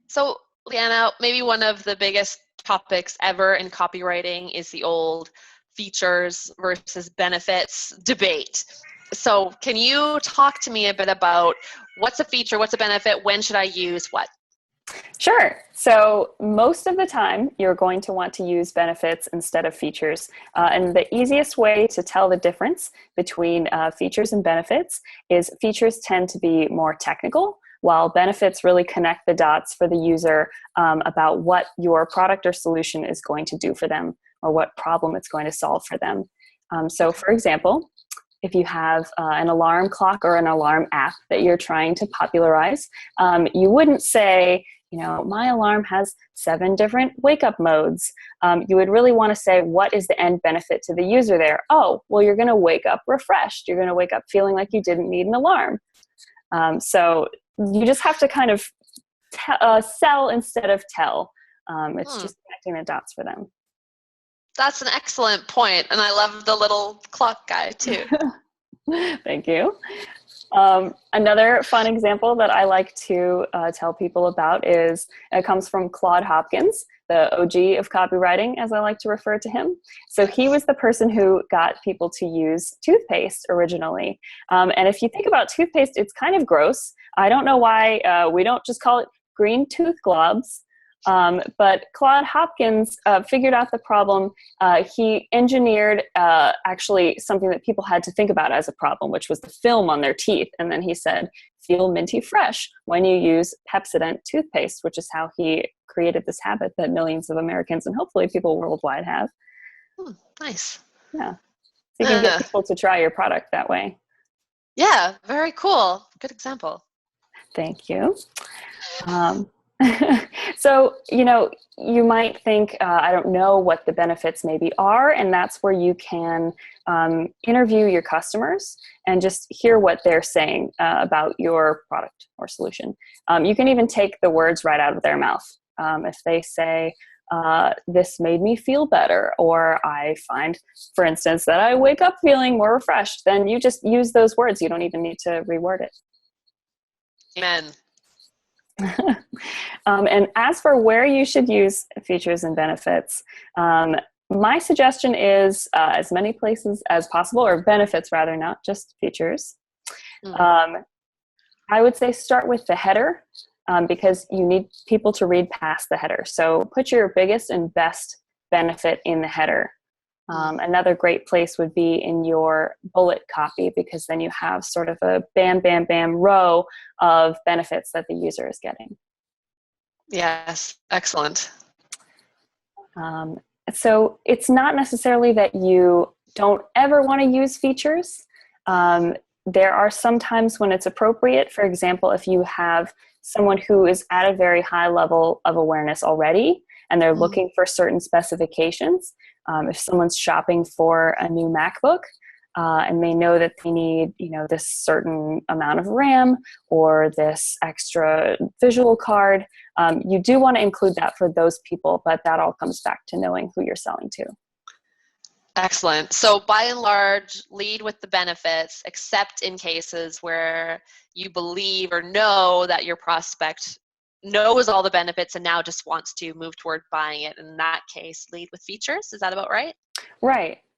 So, Leanna, maybe one of the biggest topics ever in copywriting is the old features versus benefits debate. So, can you talk to me a bit about what's a feature, what's a benefit, when should I use what? Sure. So most of the time, you're going to want to use benefits instead of features. And the easiest way to tell the difference between features and benefits is features tend to be more technical, while benefits really connect the dots for the user about what your product or solution is going to do for them or what problem it's going to solve for them. So for example, if you have an alarm clock or an alarm app that you're trying to popularize, you wouldn't say, my alarm has 7 different wake-up modes. You would really want to say, what is the end benefit to the user there? Oh, well, you're going to wake up refreshed. You're going to wake up feeling like you didn't need an alarm. So you just have to kind of sell instead of tell. It's just connecting the dots for them. That's an excellent point, and I love the little clock guy too. Thank you. Another fun example that I like to tell people about it comes from Claude Hopkins, the OG of copywriting, as I like to refer to him. So he was the person who got people to use toothpaste originally. And if you think about toothpaste, it's kind of gross. I don't know why we don't just call it green tooth globs. But Claude Hopkins figured out the problem. He engineered actually something that people had to think about as a problem, which was the film on their teeth. And then he said, feel minty fresh when you use Pepsodent toothpaste, which is how he created this habit that millions of Americans and hopefully people worldwide have. Nice. Yeah. So you can get people to try your product that way. Yeah, very cool. Good example. Thank you. So, you might think, I don't know what the benefits maybe are, and that's where you can interview your customers and just hear what they're saying about your product or solution. You can even take the words right out of their mouth. If they say, this made me feel better, or I find, for instance, that I wake up feeling more refreshed, then you just use those words. You don't even need to reword it. Amen. And as for where you should use features and benefits, my suggestion is as many places as possible, or benefits rather, not just features. I would say start with the header because you need people to read past the header. So put your biggest and best benefit in the header. Another great place would be in your bullet copy, because then you have sort of a bam, bam, bam row of benefits that the user is getting. Yes, excellent. So it's not necessarily that you don't ever want to use features. There are some times when it's appropriate. For example, if you have someone who is at a very high level of awareness already, and they're looking for certain specifications. If someone's shopping for a new MacBook and they know that they need, this certain amount of RAM or this extra visual card, you do want to include that for those people, but that all comes back to knowing who you're selling to. Excellent. So by and large, lead with the benefits, except in cases where you believe or know that your prospect knows all the benefits and now just wants to move toward buying it. In that case, lead with features. Is that about right? Right.